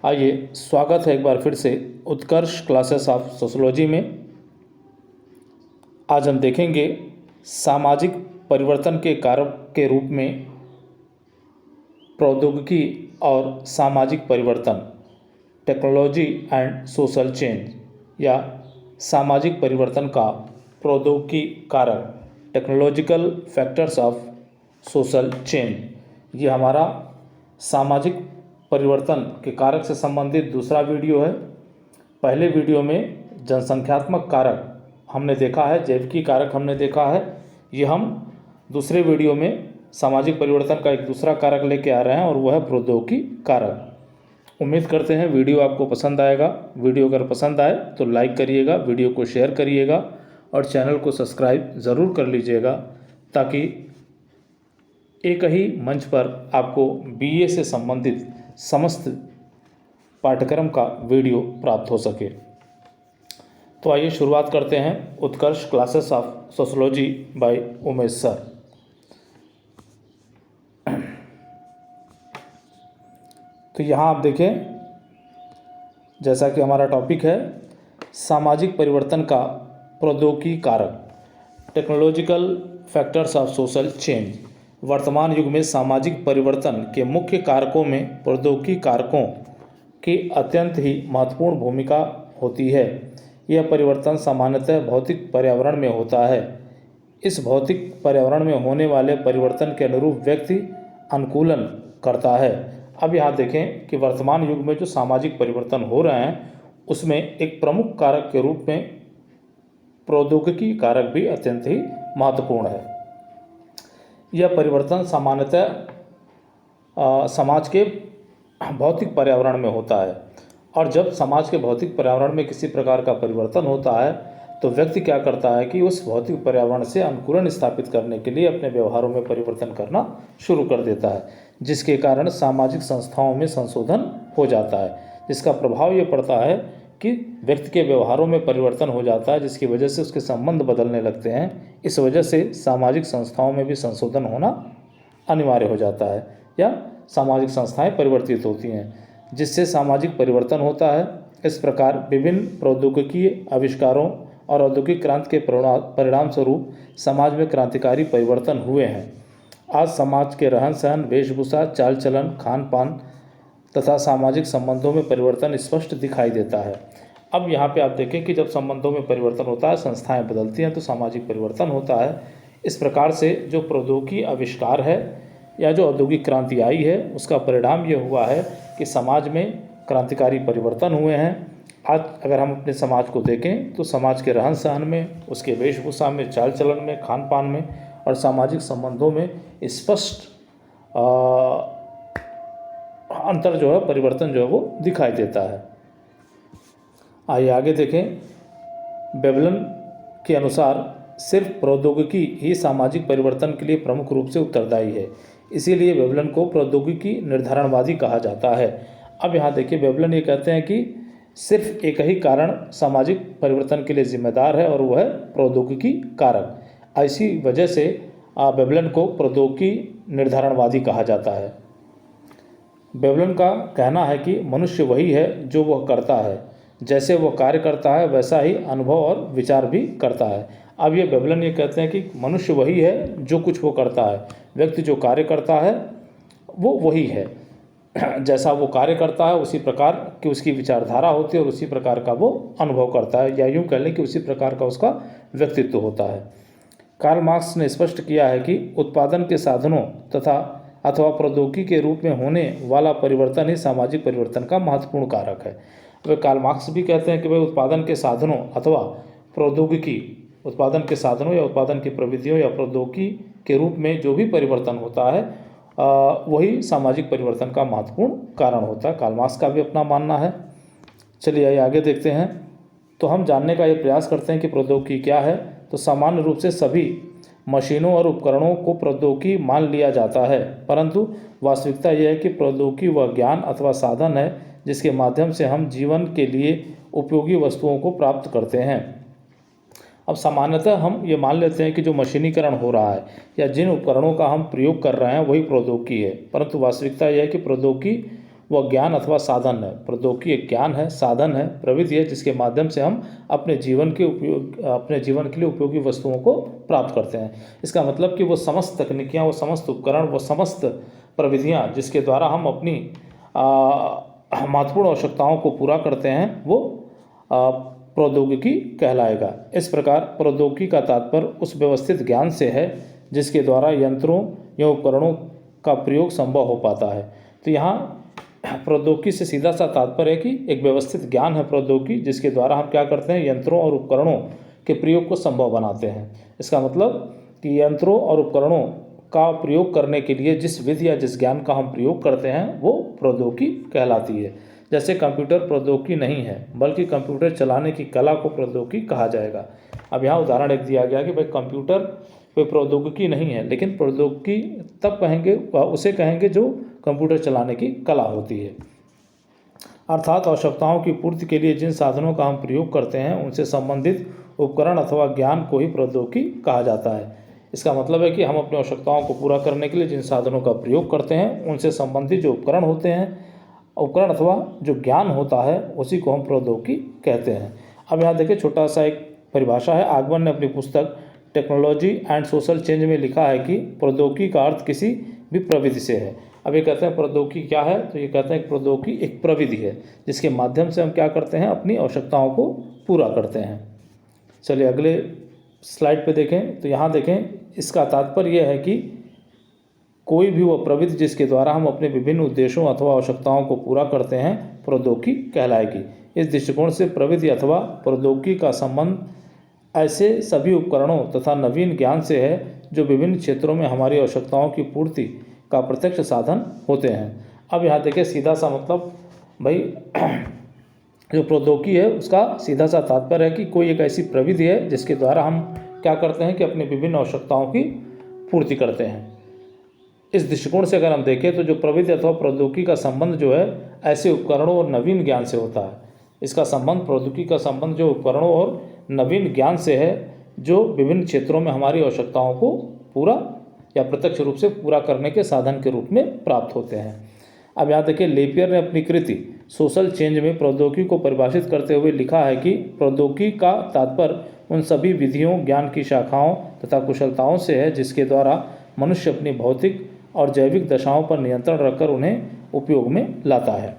आइए, स्वागत है एक बार फिर से उत्कर्ष क्लासेस ऑफ सोशोलॉजी में। आज हम देखेंगे सामाजिक परिवर्तन के कारक के रूप में प्रौद्योगिकी और सामाजिक परिवर्तन, टेक्नोलॉजी एंड सोशल चेंज, या सामाजिक परिवर्तन का प्रौद्योगिकी कारक, technological factors of social change. ये हमारा सामाजिक परिवर्तन के कारक से संबंधित दूसरा वीडियो है। पहले वीडियो में जनसंख्यात्मक कारक हमने देखा है, जैविकी कारक हमने देखा है। ये हम दूसरे वीडियो में सामाजिक परिवर्तन का एक दूसरा कारक लेके आ रहे हैं और वह है प्रौद्योगिकी कारक। उम्मीद करते हैं वीडियो आपको पसंद आएगा। वीडियो अगर पसंद आए तो लाइक करिएगा, वीडियो को शेयर करिएगा और चैनल को सब्सक्राइब ज़रूर कर लीजिएगा, ताकि एक ही मंच पर आपको बीए से संबंधित समस्त पाठ्यक्रम का वीडियो प्राप्त हो सके। तो आइए शुरुआत करते हैं Utkarsh classes of sociology by Umesh sir. तो यहाँ आप देखें, जैसा कि हमारा टॉपिक है सामाजिक परिवर्तन का प्रौद्योगिकी कारक, technological factors of social change. वर्तमान युग में सामाजिक परिवर्तन के मुख्य कारकों में प्रौद्योगिकी कारकों की अत्यंत ही महत्वपूर्ण भूमिका होती है। यह परिवर्तन सामान्यतः भौतिक पर्यावरण में होता है। इस भौतिक पर्यावरण में होने वाले परिवर्तन के अनुरूप व्यक्ति अनुकूलन करता है। अब यहाँ देखें कि वर्तमान युग में जो सामाजिक परिवर्तन हो रहे हैं उसमें एक प्रमुख कारक के रूप में प्रौद्योगिकी कारक भी अत्यंत ही महत्वपूर्ण है। यह परिवर्तन सामान्यतः समाज के भौतिक पर्यावरण में होता है, और जब समाज के भौतिक पर्यावरण में किसी प्रकार का परिवर्तन होता है तो व्यक्ति क्या करता है कि उस भौतिक पर्यावरण से अनुकूलन स्थापित करने के लिए अपने व्यवहारों में परिवर्तन करना शुरू कर देता है, जिसके कारण सामाजिक संस्थाओं में संशोधन हो जाता है, जिसका प्रभाव ये पड़ता है कि व्यक्ति के व्यवहारों में परिवर्तन हो जाता है, जिसकी वजह से उसके संबंध बदलने लगते हैं। इस वजह से सामाजिक संस्थाओं में भी संशोधन होना अनिवार्य हो जाता है, या सामाजिक संस्थाएं परिवर्तित होती हैं, जिससे सामाजिक परिवर्तन होता है। इस प्रकार विभिन्न प्रौद्योगिकीय आविष्कारों और औद्योगिक क्रांति के परिणाम स्वरूप समाज में क्रांतिकारी परिवर्तन हुए हैं। आज समाज के रहन सहन, वेशभूषा, चाल चलन, खान पान तथा सामाजिक संबंधों में परिवर्तन स्पष्ट दिखाई देता है। अब यहाँ पे आप देखें कि जब संबंधों में परिवर्तन होता है, संस्थाएं बदलती हैं, तो सामाजिक परिवर्तन होता है। इस प्रकार से जो प्रौद्योगिकी आविष्कार है या जो औद्योगिक क्रांति आई है, उसका परिणाम ये हुआ है कि समाज में क्रांतिकारी परिवर्तन हुए हैं। आज अगर हम अपने समाज को देखें तो समाज के रहन सहन में, उसके वेशभूषा में, चाल चलन में, खान पान में और सामाजिक संबंधों में स्पष्ट अंतर जो है, परिवर्तन जो है वो दिखाई देता है। आइए आगे देखें। बेबलन के अनुसार सिर्फ प्रौद्योगिकी ही सामाजिक परिवर्तन के लिए प्रमुख रूप से उत्तरदायी है, इसीलिए बेबलन को प्रौद्योगिकी निर्धारणवादी कहा जाता है। अब यहाँ देखिए, बेबलन ये कहते हैं कि सिर्फ एक ही कारण सामाजिक परिवर्तन के लिए जिम्मेदार है और वह है प्रौद्योगिकी कारक। ऐसी वजह से बेबलन को प्रौद्योगिकी निर्धारणवादी कहा जाता है। बेबलन का कहना है कि मनुष्य वही है जो वह करता है, जैसे वह कार्य करता है वैसा ही अनुभव और विचार भी करता है। अब ये बेबलन ये कहते हैं कि मनुष्य वही है जो कुछ वो करता है, व्यक्ति जो कार्य करता है वो वही है, जैसा वो कार्य करता है उसी प्रकार की उसकी विचारधारा होती है और उसी प्रकार का वो अनुभव करता है, या यूँ कह लें कि उसी प्रकार का उसका व्यक्तित्व होता है। कार्ल मार्क्स ने स्पष्ट किया है कि उत्पादन के साधनों तथा अथवा प्रौद्योगिकी के रूप में होने वाला परिवर्तन ही सामाजिक परिवर्तन का महत्वपूर्ण कारक है। वे कार्ल मार्क्स भी कहते हैं कि भाई उत्पादन के साधनों अथवा प्रौद्योगिकी, उत्पादन के साधनों या उत्पादन की प्रविधियों या प्रौद्योगिकी के रूप में जो भी परिवर्तन होता है वही सामाजिक परिवर्तन का महत्वपूर्ण कारण होता है। कार्ल मार्क्स का भी अपना मानना है। चलिए आइए आगे देखते हैं। तो हम जानने का ये प्रयास करते हैं कि प्रौद्योगिकी क्या है। तो सामान्य रूप से सभी मशीनों और उपकरणों को प्रौद्योगिकी मान लिया जाता है, परंतु वास्तविकता यह है कि प्रौद्योगिकी वह ज्ञान अथवा साधन है जिसके माध्यम से हम जीवन के लिए उपयोगी वस्तुओं को प्राप्त करते हैं। अब सामान्यतः हम ये मान लेते हैं कि जो मशीनीकरण हो रहा है या जिन उपकरणों का हम प्रयोग कर रहे हैं वही प्रौद्योगिकी है, परंतु वास्तविकता यह है कि प्रौद्योगिकी वह ज्ञान अथवा साधन है। प्रौद्योगिकी एक ज्ञान है, साधन है, प्रविधि है जिसके माध्यम से हम अपने जीवन के लिए उपयोगी वस्तुओं को प्राप्त करते हैं। इसका मतलब कि वो समस्त तकनीकियाँ, वो समस्त उपकरण, वो समस्त प्रविधियाँ जिसके द्वारा हम अपनी महत्वपूर्ण आवश्यकताओं को पूरा करते हैं, वो प्रौद्योगिकी कहलाएगा। इस प्रकार प्रौद्योगिकी का तात्पर्य उस व्यवस्थित ज्ञान से है जिसके द्वारा यंत्रों या उपकरणों का प्रयोग संभव हो पाता है। तो यहाँ प्रौद्योगिकी से सीधा सा तात्पर्य है कि एक व्यवस्थित ज्ञान है प्रौद्योगिकी, जिसके द्वारा हम क्या करते हैं, यंत्रों और उपकरणों के प्रयोग को संभव बनाते हैं। इसका मतलब कि यंत्रों और उपकरणों का प्रयोग करने के लिए जिस विधि या जिस ज्ञान का हम प्रयोग करते हैं वो प्रौद्योगिकी कहलाती है। जैसे कंप्यूटर प्रौद्योगिकी नहीं है, बल्कि कंप्यूटर चलाने की कला को प्रौद्योगिकी कहा जाएगा। अब यहाँ उदाहरण एक दिया गया कि भाई कंप्यूटर कोई प्रौद्योगिकी नहीं है, लेकिन प्रौद्योगिकी तब कहेंगे, उसे कहेंगे जो कंप्यूटर चलाने की कला होती है। अर्थात आवश्यकताओं की पूर्ति के लिए जिन साधनों का हम प्रयोग करते हैं उनसे संबंधित उपकरण अथवा ज्ञान को ही प्रौद्योगिकी कहा जाता है। इसका मतलब है कि हम अपनी आवश्यकताओं को पूरा करने के लिए जिन साधनों का प्रयोग करते हैं उनसे संबंधित जो उपकरण होते हैं, उपकरण अथवा जो ज्ञान होता है, उसी को हम प्रौद्योगिकी कहते हैं। अब यहाँ देखिए छोटा सा एक परिभाषा है। आगमन ने अपनी पुस्तक टेक्नोलॉजी एंड सोशल चेंज में लिखा है कि प्रौद्योगिकी का अर्थ किसी भी प्रविधि से है। अब ये कहते हैं प्रौद्योगिकी क्या है, तो ये कहते हैं प्रौद्योगिकी एक प्रविधि है जिसके माध्यम से हम क्या करते हैं, अपनी आवश्यकताओं को पूरा करते हैं। चलिए अगले स्लाइड पे देखें। तो यहाँ देखें, इसका तात्पर्य यह है कि कोई भी वह प्रविधि जिसके द्वारा हम अपने विभिन्न उद्देश्यों अथवा आवश्यकताओं को पूरा करते हैं प्रौद्योगिकी कहलाएगी। इस दृष्टिकोण से प्रविधि अथवा प्रौद्योगिकी का संबंध ऐसे सभी उपकरणों तथा नवीन ज्ञान से है जो विभिन्न क्षेत्रों में हमारी आवश्यकताओं की पूर्ति का प्रत्यक्ष साधन होते हैं। अब यहाँ देखिए सीधा सा मतलब भाई जो प्रौद्योगिकी है उसका सीधा सा तात्पर्य है कि कोई एक ऐसी प्रविधि है जिसके द्वारा हम क्या करते हैं कि अपनी विभिन्न आवश्यकताओं की पूर्ति करते हैं। इस दृष्टिकोण से अगर हम देखें तो जो प्रविधि अथवा प्रौद्योगिकी का संबंध जो है ऐसे उपकरणों और नवीन ज्ञान से होता है। इसका संबंध, प्रौद्योगिकी का संबंध जो उपकरणों और नवीन ज्ञान से है जो विभिन्न क्षेत्रों में हमारी आवश्यकताओं को पूरा या प्रत्यक्ष रूप से पूरा करने के साधन के रूप में प्राप्त होते हैं। अब यहाँ देखिए लेपियर ने अपनी कृति सोशल चेंज में प्रौद्योगिकी को परिभाषित करते हुए लिखा है कि प्रौद्योगिकी का तात्पर्य उन सभी विधियों, ज्ञान की शाखाओं तथा कुशलताओं से है जिसके द्वारा मनुष्य अपनी भौतिक और जैविक दशाओं पर नियंत्रण रखकर उन्हें उपयोग में लाता है।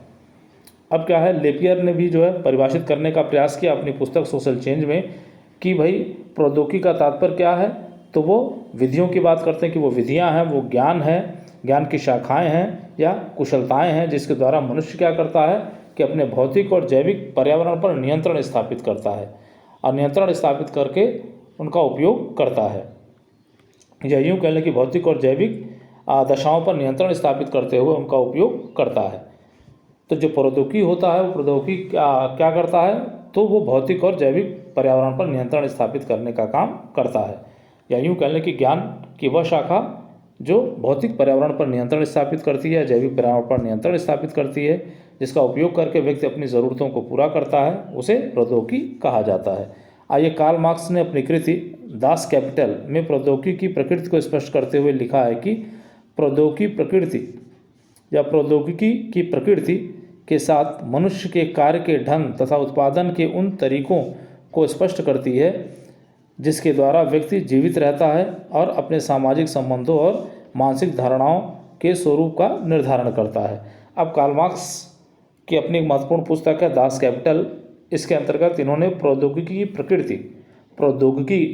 अब क्या है, लेपियर ने भी जो है परिभाषित करने का प्रयास किया अपनी पुस्तक सोशल चेंज में कि भाई प्रौद्योगिकी का तात्पर्य क्या है, तो वो विधियों की बात करते हैं कि वो विधियां हैं, वो ज्ञान है, ज्ञान की शाखाएं हैं या कुशलताएं हैं जिसके द्वारा मनुष्य क्या करता है कि अपने भौतिक और जैविक पर्यावरण पर नियंत्रण स्थापित करता है और नियंत्रण स्थापित करके उनका उपयोग करता है। या यूँ कह लें कि भौतिक और जैविक दशाओं पर नियंत्रण स्थापित करते हुए उनका उपयोग करता है। तो जो प्रौद्योगिकी होता है वो प्रौद्योगिकी क्या करता है, तो वो भौतिक और जैविक पर्यावरण पर नियंत्रण स्थापित करने का काम करता है। या यूँ कह लें कि ज्ञान की वह शाखा जो भौतिक पर्यावरण पर नियंत्रण स्थापित करती है, जैविक पर्यावरण पर नियंत्रण स्थापित करती है, जिसका उपयोग करके व्यक्ति अपनी ज़रूरतों को पूरा करता है, उसे प्रौद्योगिकी कहा जाता है। आइए कार्ल मार्क्स ने अपनी कृति दास कैपिटल में प्रौद्योगिकी की प्रकृति को स्पष्ट करते हुए लिखा है कि प्रौद्योगिकी की प्रकृति के साथ मनुष्य के कार्य के ढंग तथा उत्पादन के उन तरीकों को स्पष्ट करती है जिसके द्वारा व्यक्ति जीवित रहता है और अपने सामाजिक संबंधों और मानसिक धारणाओं के स्वरूप का निर्धारण करता है। अब कार्ल मार्क्स की अपनी एक महत्वपूर्ण पुस्तक है दास कैपिटल। इसके अंतर्गत इन्होंने प्रौद्योगिकी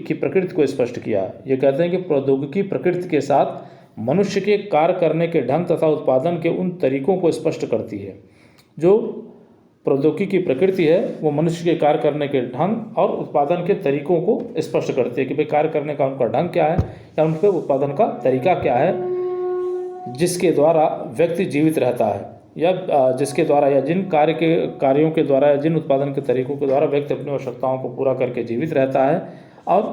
की प्रकृति को स्पष्ट किया। ये कहते हैं कि प्रौद्योगिकी प्रकृति के साथ मनुष्य के कार्य करने के ढंग तथा उत्पादन के उन तरीकों को स्पष्ट करती है। जो प्रौद्योगिकी की प्रकृति है वो मनुष्य के कार्य करने के ढंग और उत्पादन के तरीकों को स्पष्ट करती है कि भाई कार्य करने का उनका ढंग क्या है या उनके उत्पादन का तरीका क्या है, जिसके द्वारा व्यक्ति जीवित रहता है या जिसके द्वारा या जिन कार्यों के द्वारा या जिन उत्पादन के तरीकों के द्वारा व्यक्ति अपनी आवश्यकताओं को पूरा करके जीवित रहता है और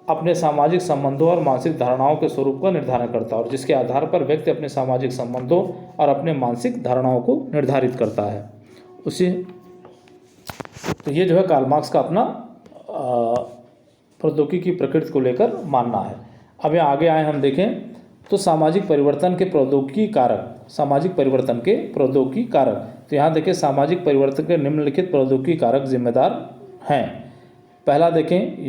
अपने सामाजिक संबंधों और मानसिक धारणाओं के स्वरूप का निर्धारण करता है और जिसके आधार पर व्यक्ति अपने सामाजिक संबंधों और अपने मानसिक धारणाओं को निर्धारित करता है उसे। तो ये जो है कार्ल मार्क्स का अपना प्रौद्योगिकी की प्रकृति को लेकर मानना है। अब यहाँ आगे आए हम देखें तो सामाजिक परिवर्तन के प्रौद्योगिकी कारक, सामाजिक परिवर्तन के प्रौद्योगिकी कारक, तो यहाँ देखिए सामाजिक परिवर्तन के निम्नलिखित प्रौद्योगिकी कारक जिम्मेदार हैं। पहला देखें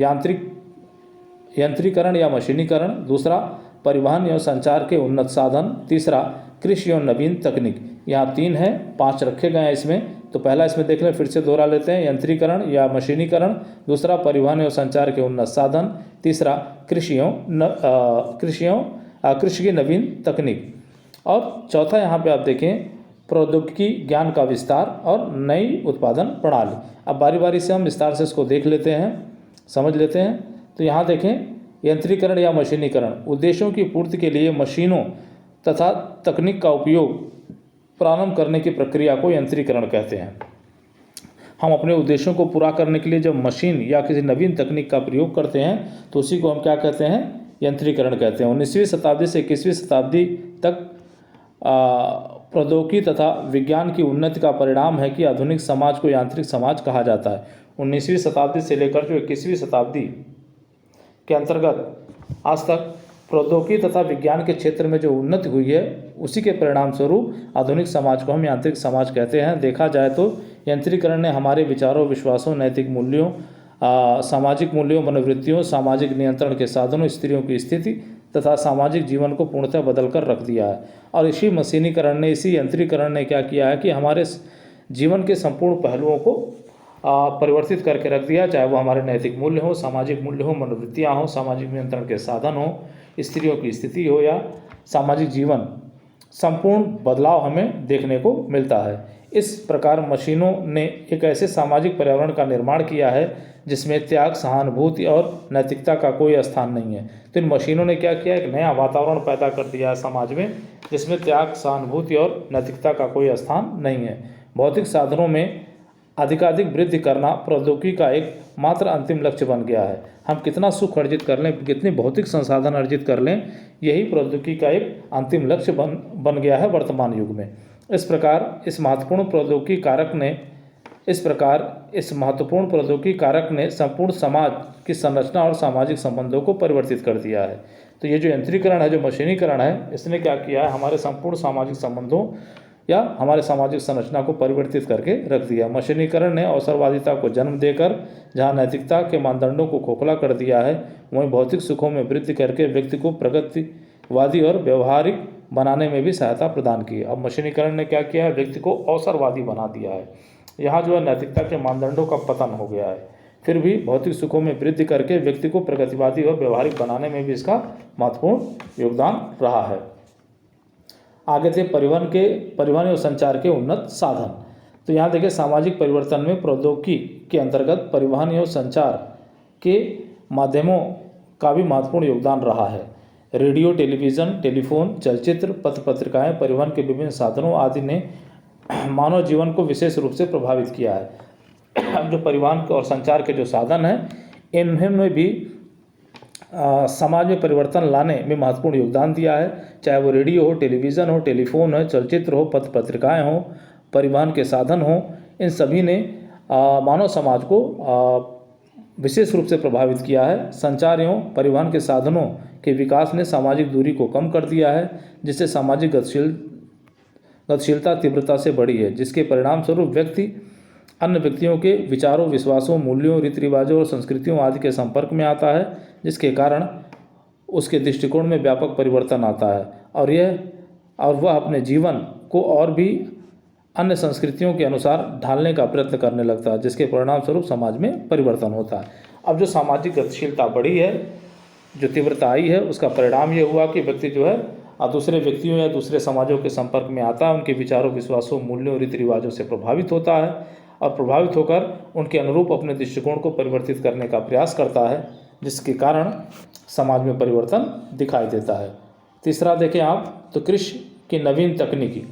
यंत्रीकरण या मशीनीकरण, दूसरा परिवहन एवं संचार के उन्नत साधन, तीसरा कृषि एवं नवीन तकनीक। यहाँ 3 है, 5 रखे गए हैं इसमें। तो पहला इसमें देख लें, फिर से दोहरा लेते हैं, यंत्रीकरण या मशीनीकरण, दूसरा परिवहन एवं संचार के उन्नत साधन, तीसरा कृषि की नवीन तकनीक, और चौथा यहाँ पे आप देखें प्रौद्योगिकी ज्ञान का विस्तार और नई उत्पादन प्रणाली। अब बारी बारी से हम विस्तार से इसको देख लेते हैं, समझ लेते हैं। तो यहाँ देखें यंत्रीकरण या मशीनीकरण, उद्देश्यों की पूर्ति के लिए मशीनों तथा तकनीक का उपयोग प्रारंभ करने की प्रक्रिया को यंत्रीकरण कहते हैं। हम अपने उद्देश्यों को पूरा करने के लिए जब मशीन या किसी नवीन तकनीक का प्रयोग करते हैं तो उसी को हम क्या कहते हैं, यंत्रीकरण कहते हैं। 19वीं शताब्दी से 21वीं शताब्दी तक प्रौद्योगिकी तथा विज्ञान की उन्नति का परिणाम है कि आधुनिक समाज को यांत्रिक समाज कहा जाता है। 19वीं शताब्दी से लेकर जो 21वीं शताब्दी के अंतर्गत आज तक प्रौद्योगिकी तथा विज्ञान के क्षेत्र में जो उन्नति हुई है उसी के परिणाम स्वरूप आधुनिक समाज को हम यांत्रिक समाज कहते हैं। देखा जाए तो यंत्रीकरण ने हमारे विचारों, विश्वासों, नैतिक मूल्यों, सामाजिक मूल्यों, मनोवृत्तियों, सामाजिक नियंत्रण के साधनों, स्त्रियों की स्थिति तथा सामाजिक जीवन को पूर्णतः बदल कर रख दिया है। और इसी मशीनीकरण ने, इसी यंत्रीकरण ने क्या किया है कि हमारे जीवन के संपूर्ण पहलुओं को परिवर्तित करके रख दिया, चाहे वो हमारे नैतिक मूल्य हो, सामाजिक मूल्य हो, मनोवृत्तियाँ हो, सामाजिक नियंत्रण के साधन हो, स्त्रियों की स्थिति हो या सामाजिक जीवन, संपूर्ण बदलाव हमें देखने को मिलता है। इस प्रकार मशीनों ने एक ऐसे सामाजिक पर्यावरण का निर्माण किया है जिसमें त्याग, सहानुभूति और नैतिकता का कोई स्थान नहीं है। तो इन मशीनों ने क्या किया, एक नया वातावरण पैदा कर दिया है समाज में जिसमें त्याग, सहानुभूति और नैतिकता का कोई स्थान नहीं है। भौतिक साधनों में अधिकाधिक वृद्धि करना प्रौद्योगिकी का एक मात्र अंतिम लक्ष्य बन गया है। हम कितना सुख अर्जित कर लें, कितने भौतिक संसाधन अर्जित कर लें, यही प्रौद्योगिकी का एक अंतिम लक्ष्य बन गया है वर्तमान युग में। इस प्रकार इस महत्वपूर्ण प्रौद्योगिकी कारक ने संपूर्ण समाज की संरचना और सामाजिक संबंधों को परिवर्तित कर दिया है। तो ये जो यंत्रीकरण है, जो मशीनीकरण है, इसने क्या किया है, हमारे संपूर्ण सामाजिक संबंधों या हमारे सामाजिक संरचना को परिवर्तित करके रख दिया। मशीनीकरण ने अवसरवादिता को जन्म देकर जहाँ नैतिकता के मानदंडों को खोखला कर दिया है, वहीं भौतिक सुखों में वृद्धि करके व्यक्ति को प्रगतिवादी और व्यवहारिक बनाने में भी सहायता प्रदान की। अब मशीनीकरण ने क्या किया है, व्यक्ति को अवसरवादी बना दिया है। यहाँ जो है नैतिकता के मानदंडों का पतन हो गया है। फिर भी भौतिक सुखों में वृद्धि करके व्यक्ति को प्रगतिवादी और व्यवहारिक बनाने में भी इसका महत्वपूर्ण योगदान रहा है। आगे थे परिवहन और संचार के उन्नत साधन। तो यहाँ देखिए सामाजिक परिवर्तन में प्रौद्योगिकी के अंतर्गत परिवहन एवं संचार के माध्यमों का भी महत्वपूर्ण योगदान रहा है। रेडियो, टेलीविज़न, टेलीफोन, चलचित्र, पत्र पत्रिकाएं, परिवहन के विभिन्न साधनों आदि ने मानव जीवन को विशेष रूप से प्रभावित किया है। जो परिवहन और संचार के जो साधन हैं, इन्होंने भी समाज में परिवर्तन लाने में महत्वपूर्ण योगदान दिया है। चाहे वो रेडियो हो, टेलीविज़न हो, टेलीफोन हो, चलचित्र हो, पत्र पत्रिकाएँ हों, परिवहन के साधन हों, इन सभी ने मानव समाज को विशेष रूप से प्रभावित किया है। संचार एवं परिवहन के साधनों के विकास ने सामाजिक दूरी को कम कर दिया है, जिससे सामाजिक गतिशीलता तीव्रता से बढ़ी है, जिसके परिणाम स्वरूप व्यक्ति अन्य व्यक्तियों के विचारों, विश्वासों, मूल्यों, रीति रिवाजों और संस्कृतियों आदि के संपर्क में आता है, जिसके कारण उसके दृष्टिकोण में व्यापक परिवर्तन आता है और वह अपने जीवन को और भी अन्य संस्कृतियों के अनुसार ढालने का प्रयत्न करने लगता है, जिसके परिणाम स्वरूप समाज में परिवर्तन होता है। अब जो सामाजिक गतिशीलता बढ़ी है, जो तीव्रता आई है, उसका परिणाम ये हुआ कि व्यक्ति जो है दूसरे व्यक्तियों या दूसरे समाजों के संपर्क में आता है, उनके विचारों, विश्वासों, मूल्यों, रीति रिवाजों से प्रभावित होता है और प्रभावित होकर उनके अनुरूप अपने दृष्टिकोण को परिवर्तित करने का प्रयास करता है, जिसके कारण समाज में परिवर्तन दिखाई देता है। तीसरा देखें आप तो कृषि की नवीन तकनीकी।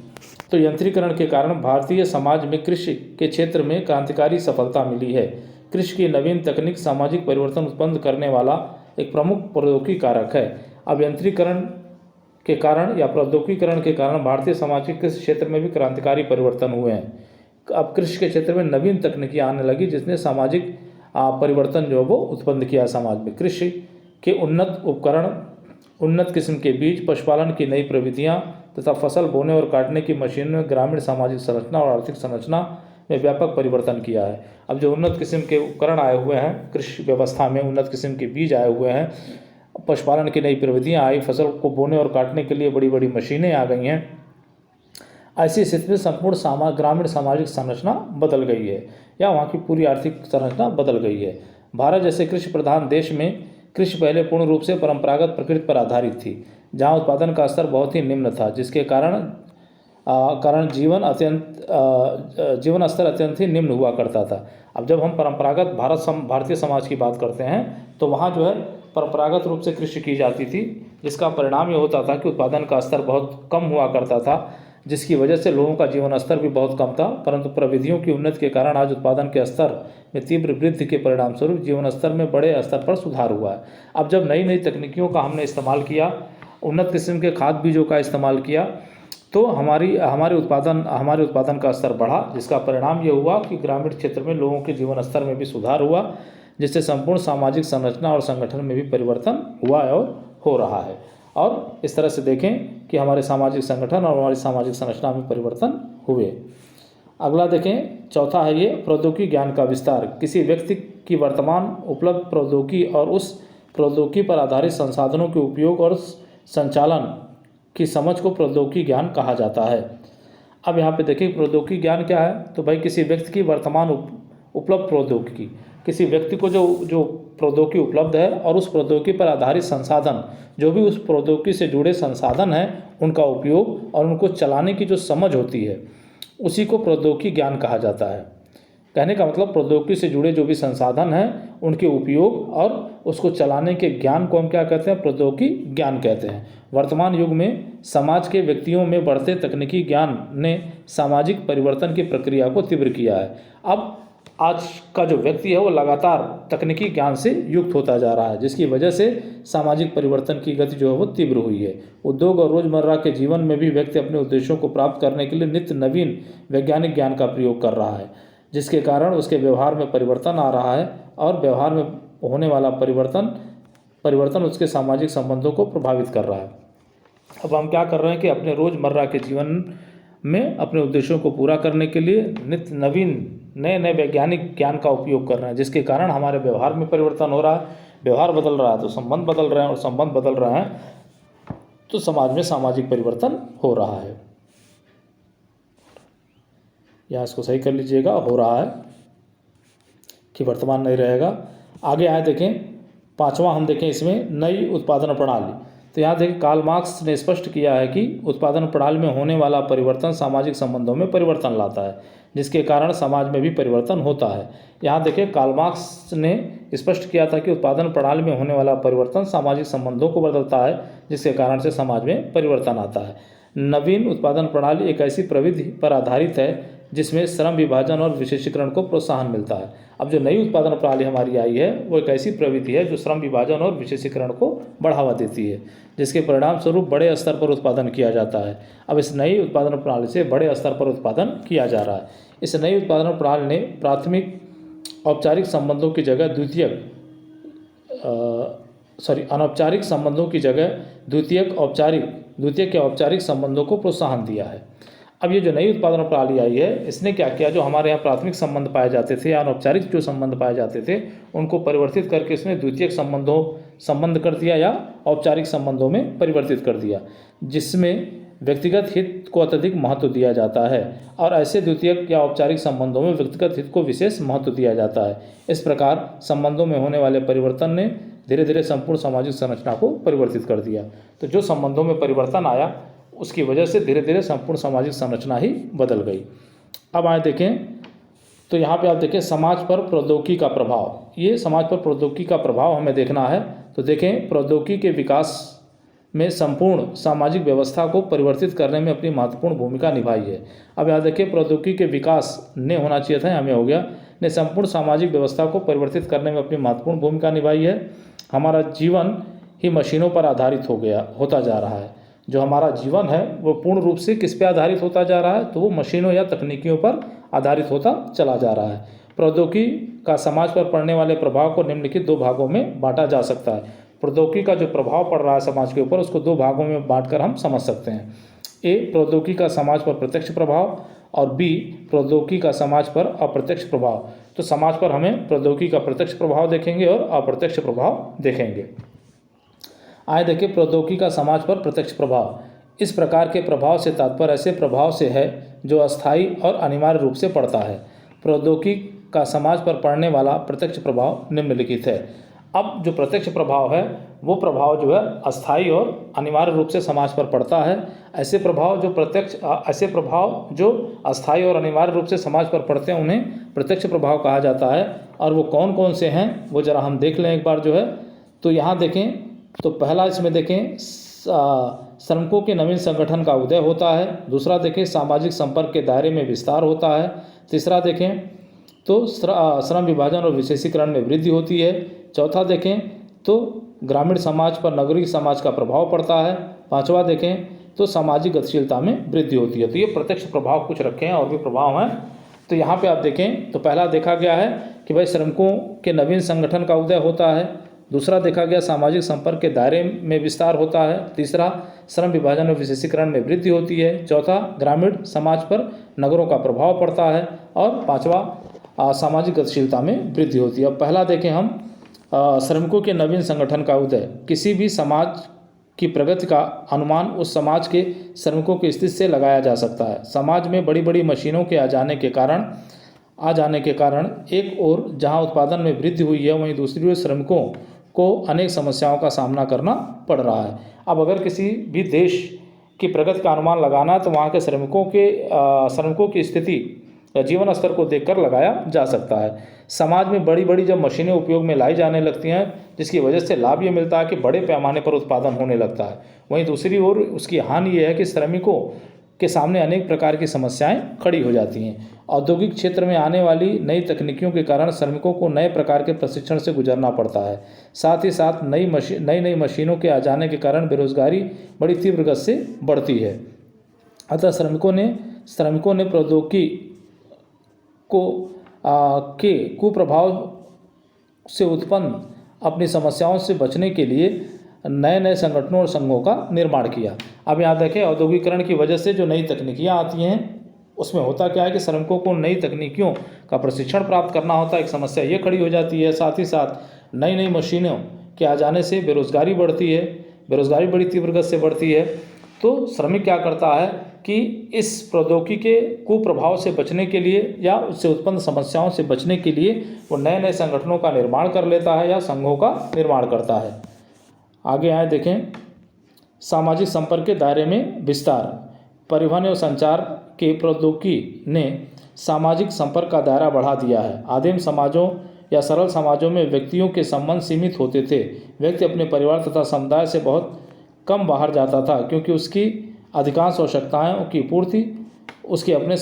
तो यंत्रीकरण के कारण भारतीय समाज में कृषि के क्षेत्र में क्रांतिकारी सफलता मिली है। कृषि की नवीन तकनीक सामाजिक परिवर्तन उत्पन्न करने वाला एक प्रमुख प्रौद्योगिकी कारक है। अब यंत्रीकरण के कारण या प्रौद्योगिकीकरण के कारण भारतीय समाज के कृषि क्षेत्र में भी क्रांतिकारी परिवर्तन हुए हैं। अब कृषि के क्षेत्र में नवीन तकनीकी आने लगी, जिसने सामाजिक परिवर्तन जो वो उत्पन्न किया समाज में। कृषि के उन्नत उपकरण उन्नत किस्म के बीज, पशुपालन की नई प्रविधियाँ तथा फसल बोने और काटने की मशीनों ने ग्रामीण सामाजिक संरचना और आर्थिक संरचना में व्यापक परिवर्तन किया है। अब जो उन्नत किस्म के उपकरण आए हुए हैं कृषि व्यवस्था में, उन्नत किस्म के बीज आए हुए हैं, पशुपालन की नई प्रविधियाँ आई, फसल को बोने और काटने के लिए बड़ी बड़ी मशीनें आ गई हैं। ऐसी स्थिति में संपूर्ण ग्रामीण सामाजिक संरचना बदल गई है या वहाँ की पूरी आर्थिक संरचना बदल गई है। भारत जैसे कृषि प्रधान देश में कृषि पहले पूर्ण रूप से परंपरागत प्रकृति पर आधारित थी, जहाँ उत्पादन का स्तर बहुत ही निम्न था, जिसके कारण जीवन स्तर अत्यंत ही निम्न हुआ करता था। अब जब हम परंपरागत भारतीय समाज की बात करते हैं तो वहाँ जो है परंपरागत रूप से कृषि की जाती थी, जिसका परिणाम ये होता था कि उत्पादन का स्तर बहुत कम हुआ करता था, जिसकी वजह से लोगों का जीवन स्तर भी बहुत कम था। परंतु प्रविधियों की उन्नति के कारण आज उत्पादन के स्तर में तीव्र वृद्धि के परिणाम स्वरूप जीवन स्तर में बड़े स्तर पर सुधार हुआ है। अब जब नई नई तकनीकियों का हमने इस्तेमाल किया, उन्नत किस्म के खाद बीजों का इस्तेमाल किया, तो हमारे उत्पादन का स्तर बढ़ा, जिसका परिणाम ये हुआ कि ग्रामीण क्षेत्र में लोगों के जीवन स्तर में भी सुधार हुआ, जिससे संपूर्ण सामाजिक संरचना और संगठन में भी परिवर्तन हुआ और हो रहा है। और इस तरह से देखें कि हमारे सामाजिक संगठन और हमारी सामाजिक संरचना में परिवर्तन हुए। अगला देखें, चौथा है ये प्रौद्योगिकी ज्ञान का विस्तार। किसी व्यक्ति की वर्तमान उपलब्ध प्रौद्योगिकी और उस प्रौद्योगिकी पर आधारित संसाधनों के उपयोग और संचालन की समझ को प्रौद्योगिकी ज्ञान कहा जाता है। अब यहाँ पे देखिए प्रौद्योगिकी ज्ञान क्या है, तो भाई किसी व्यक्ति की वर्तमान उपलब्ध प्रौद्योगिकी, किसी व्यक्ति को जो प्रौद्योगिकी उपलब्ध है और उस प्रौद्योगिकी पर आधारित संसाधन, जो भी उस प्रौद्योगिकी से जुड़े संसाधन हैं, उनका उपयोग और उनको चलाने की जो समझ होती है, उसी को प्रौद्योगिकी ज्ञान कहा जाता है। कहने का मतलब प्रौद्योगिकी से जुड़े जो भी संसाधन हैं, उनके उपयोग और उसको चलाने के ज्ञान को हम क्या कहते हैं, प्रौद्योगिकी ज्ञान कहते हैं। वर्तमान युग में समाज के व्यक्तियों में बढ़ते तकनीकी ज्ञान ने सामाजिक परिवर्तन की प्रक्रिया को तीव्र किया है। अब आज का जो व्यक्ति है वो लगातार तकनीकी ज्ञान से युक्त होता जा रहा है, जिसकी वजह से सामाजिक परिवर्तन की गति जो है वो तीव्र हुई है। उद्योग और रोजमर्रा के जीवन में भी व्यक्ति अपने उद्देश्यों को प्राप्त करने के लिए नित्य नवीन वैज्ञानिक ज्ञान का प्रयोग कर रहा है, जिसके कारण उसके व्यवहार में परिवर्तन आ रहा है और व्यवहार में होने वाला परिवर्तन उसके सामाजिक संबंधों को प्रभावित कर रहा है। अब हम क्या कर रहे हैं कि अपने रोजमर्रा के जीवन में अपने उद्देश्यों को पूरा करने के लिए नित्य नवीन नए वैज्ञानिक ज्ञान का उपयोग कर रहे हैं, जिसके कारण हमारे व्यवहार में परिवर्तन हो रहा है। व्यवहार बदल रहा है तो संबंध बदल रहे हैं, और संबंध बदल रहे हैं तो समाज में सामाजिक परिवर्तन हो रहा है। यहाँ इसको सही कर लीजिएगा, हो रहा है कि वर्तमान नहीं रहेगा। आगे आए देखें, पांचवा हम देखें इसमें नई उत्पादन प्रणाली। तो यहाँ देखिए कार्ल मार्क्स ने स्पष्ट किया है कि उत्पादन प्रणाली में होने वाला परिवर्तन सामाजिक संबंधों में परिवर्तन लाता है, जिसके कारण समाज में भी परिवर्तन होता है। यहाँ देखिए कार्ल मार्क्स ने स्पष्ट किया था कि उत्पादन प्रणाली में होने वाला परिवर्तन सामाजिक संबंधों को बदलता है, जिसके कारण से समाज में परिवर्तन आता है। नवीन उत्पादन प्रणाली एक ऐसी प्रविधि पर आधारित है जिसमें श्रम विभाजन और विशेषीकरण को प्रोत्साहन मिलता है। अब जो नई उत्पादन प्रणाली हमारी आई है वो एक ऐसी प्रविधि है जो श्रम विभाजन और विशेषीकरण को बढ़ावा देती है, जिसके परिणाम स्वरूप बड़े स्तर पर उत्पादन किया जाता है। अब इस नई उत्पादन प्रणाली से बड़े स्तर पर उत्पादन किया जा रहा है। इस नई उत्पादन प्रणाली ने प्राथमिक औपचारिक संबंधों की जगह अनौपचारिक संबंधों की जगह द्वितीयक या औपचारिक संबंधों को प्रोत्साहन दिया है। अब ये जो नई उत्पादन प्रणाली आई है, इसने क्या किया, जो हमारे यहाँ प्राथमिक संबंध पाए जाते थे या अनौपचारिक जो संबंध पाए जाते थे, उनको परिवर्तित करके इसने द्वितीयक संबंध कर दिया या औपचारिक संबंधों में परिवर्तित कर दिया, जिसमें व्यक्तिगत हित को अत्यधिक महत्व दिया जाता है और ऐसे द्वितीयक या औपचारिक संबंधों में व्यक्तिगत हित को विशेष महत्व दिया जाता है। इस प्रकार संबंधों में होने वाले परिवर्तन ने धीरे धीरे संपूर्ण सामाजिक संरचना को परिवर्तित कर दिया। तो जो संबंधों में परिवर्तन आया उसकी वजह से धीरे धीरे संपूर्ण सामाजिक संरचना ही बदल गई। अब आए देखें, तो यहाँ पे आप देखें समाज पर प्रौद्योगिकी का प्रभाव। ये समाज पर प्रौद्योगिकी का प्रभाव हमें देखना है। तो देखें, प्रौद्योगिकी के विकास में संपूर्ण सामाजिक व्यवस्था को परिवर्तित करने में अपनी महत्वपूर्ण भूमिका निभाई है। अब यहाँ देखिए, प्रौद्योगिकी के विकास ने होना चाहिए था, हमें हो गया, ने संपूर्ण सामाजिक व्यवस्था को परिवर्तित करने में अपनी महत्वपूर्ण भूमिका निभाई है। हमारा जीवन ही मशीनों पर आधारित होता जा रहा है। जो हमारा जीवन है वो पूर्ण रूप से किस पे आधारित होता जा रहा है, तो वो मशीनों या तकनीकियों पर आधारित होता चला जा रहा है। प्रौद्योगिकी का समाज पर पड़ने वाले प्रभाव को निम्नलिखित दो भागों में बांटा जा सकता है। प्रौद्योगिकी का जो प्रभाव पड़ रहा है समाज के ऊपर, उसको दो भागों में बांटकर हम समझ सकते हैं। ए, प्रौद्योगिकी का समाज पर प्रत्यक्ष प्रभाव, और बी, प्रौद्योगिकी का समाज पर अप्रत्यक्ष प्रभाव। तो समाज पर हमें प्रौद्योगिकी का प्रत्यक्ष प्रभाव देखेंगे और अप्रत्यक्ष प्रभाव देखेंगे। आइए देखिए, प्रौद्योगिकी का समाज पर प्रत्यक्ष प्रभाव। इस प्रकार के प्रभाव से तात्पर्य ऐसे प्रभाव से है जो अस्थायी और अनिवार्य रूप से पड़ता है। प्रौद्योगिकी का समाज पर पड़ने वाला प्रत्यक्ष प्रभाव निम्नलिखित है। अब जो प्रत्यक्ष प्रभाव है वो प्रभाव जो है अस्थायी और अनिवार्य रूप से समाज पर पड़ता है। ऐसे प्रभाव जो अस्थायी और अनिवार्य रूप से समाज पर पड़ते हैं उन्हें प्रत्यक्ष प्रभाव कहा जाता है। और वो कौन कौन से हैं वो ज़रा हम देख लें एक बार जो है। तो यहाँ देखें, तो पहला इसमें देखें, श्रमिकों के नवीन संगठन का उदय होता है। दूसरा देखें, सामाजिक संपर्क के दायरे में विस्तार होता है। तीसरा देखें तो श्रम विभाजन और विशेषीकरण में वृद्धि होती है। चौथा देखें तो ग्रामीण समाज पर नगरीय समाज का प्रभाव पड़ता है। पांचवा देखें तो सामाजिक गतिशीलता में वृद्धि होती है। तो ये प्रत्यक्ष प्रभाव कुछ रखे हैं, और भी प्रभाव हैं। तो यहाँ पे आप देखें तो पहला देखा गया है कि भाई श्रमिकों के नवीन संगठन का उदय होता है। दूसरा देखा गया सामाजिक संपर्क के दायरे में विस्तार होता है। तीसरा श्रम विभाजन और विशेषीकरण में वृद्धि होती है। चौथा ग्रामीण समाज पर नगरों का प्रभाव पड़ता है। और पांचवा सामाजिक गतिशीलता में वृद्धि होती है। अब पहला देखें हम, श्रमिकों के नवीन संगठन का उदय। किसी भी समाज की प्रगति का अनुमान उस समाज के श्रमिकों की स्थिति से लगाया जा सकता है। समाज में बड़ी बड़ी मशीनों के आ जाने के कारण एक ओर जहां उत्पादन में वृद्धि हुई है, वहीं दूसरी ओर श्रमिकों को अनेक समस्याओं का सामना करना पड़ रहा है। अब अगर किसी भी देश की प्रगति का अनुमान लगाना है तो वहाँ के श्रमिकों की स्थिति या जीवन स्तर को देखकर लगाया जा सकता है। समाज में बड़ी बड़ी जब मशीनें उपयोग में लाई जाने लगती हैं, जिसकी वजह से लाभ ये मिलता है कि बड़े पैमाने पर उत्पादन होने लगता है, वहीं दूसरी ओर उसकी हानि ये है कि श्रमिकों के सामने अनेक प्रकार की समस्याएं खड़ी हो जाती हैं। औद्योगिक क्षेत्र में आने वाली नई तकनीकियों के कारण श्रमिकों को नए प्रकार के प्रशिक्षण से गुजरना पड़ता है। साथ ही साथ नई मशीनों के आ जाने के कारण बेरोजगारी बड़ी तीव्र गति से बढ़ती है। अतः श्रमिकों ने प्रौद्योगिकी के कुप्रभाव से उत्पन्न अपनी समस्याओं से बचने के लिए नए नए संगठनों और संघों का निर्माण किया। अब यहाँ देखें, औद्योगिकरण की वजह से जो नई तकनीकियाँ आती हैं उसमें होता क्या है कि श्रमिकों को नई तकनीकियों का प्रशिक्षण प्राप्त करना होता है। एक समस्या ये खड़ी हो जाती है। साथ ही साथ नई मशीनों के आ जाने से बेरोजगारी बढ़ती है, बेरोजगारी बड़ी तीव्र गति से बढ़ती है। तो श्रमिक क्या करता है कि इस प्रौद्योगिकी के कुप्रभाव से बचने के लिए या उससे उत्पन्न समस्याओं से बचने के लिए वो नए नए संगठनों का निर्माण कर लेता है या संघों का निर्माण करता है। आगे आए देखें, सामाजिक संपर्क के दायरे में विस्तार। परिवहन एवं संचार के प्रौद्योगिकी ने सामाजिक संपर्क का दायरा बढ़ा दिया है। आदिम समाजों या सरल समाजों में व्यक्तियों के संबंध सीमित होते थे। व्यक्ति अपने परिवार तथा समुदाय से बहुत कम बाहर जाता था, क्योंकि उसकी अधिकांश आवश्यकताओं की पूर्ति उसके अपने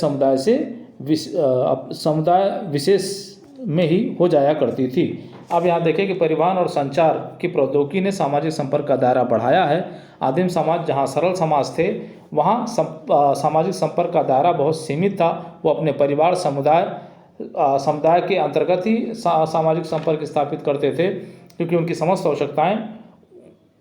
समुदाय विशेष में ही हो जाया करती थी। अब यहाँ देखें कि परिवहन और संचार की प्रौद्योगिकी ने सामाजिक संपर्क का दायरा बढ़ाया है। आदिम समाज जहाँ सरल समाज थे, वहाँ सामाजिक संपर्क का दायरा बहुत सीमित था। वो अपने परिवार समुदाय के अंतर्गत ही सामाजिक संपर्क स्थापित करते थे, क्योंकि उनकी समस्त आवश्यकताएं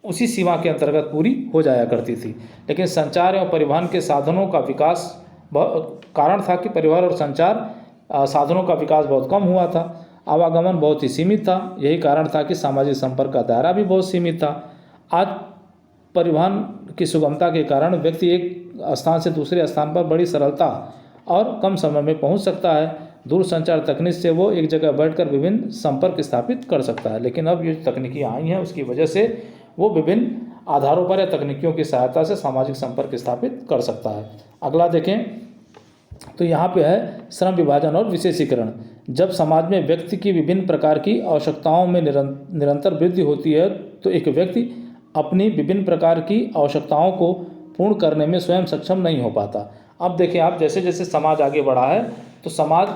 उसी सीमा के अंतर्गत पूरी हो जाया करती थी। लेकिन संचार एवं परिवहन के साधनों का विकास कारण था कि परिवहन और संचार साधनों का विकास बहुत कम हुआ था। आवागमन बहुत ही सीमित था। यही कारण था कि सामाजिक संपर्क का दायरा भी बहुत सीमित था। आज परिवहन की सुगमता के कारण व्यक्ति एक स्थान से दूसरे स्थान पर बड़ी सरलता और कम समय में पहुंच सकता है। दूर संचार तकनीक से वो एक जगह बैठकर विभिन्न संपर्क स्थापित कर सकता है। लेकिन अब ये तकनीकी आई हैं, उसकी वजह से वो विभिन्न आधारों पर या तकनीकियों की सहायता से सामाजिक संपर्क स्थापित कर सकता है। अगला देखें तो यहाँ पे है श्रम विभाजन और विशेषीकरण। जब समाज में व्यक्ति की विभिन्न प्रकार की आवश्यकताओं में निरंतर वृद्धि होती है, तो एक व्यक्ति अपनी विभिन्न प्रकार की आवश्यकताओं को पूर्ण करने में स्वयं सक्षम नहीं हो पाता। अब देखिए आप, जैसे जैसे समाज आगे बढ़ा है तो समाज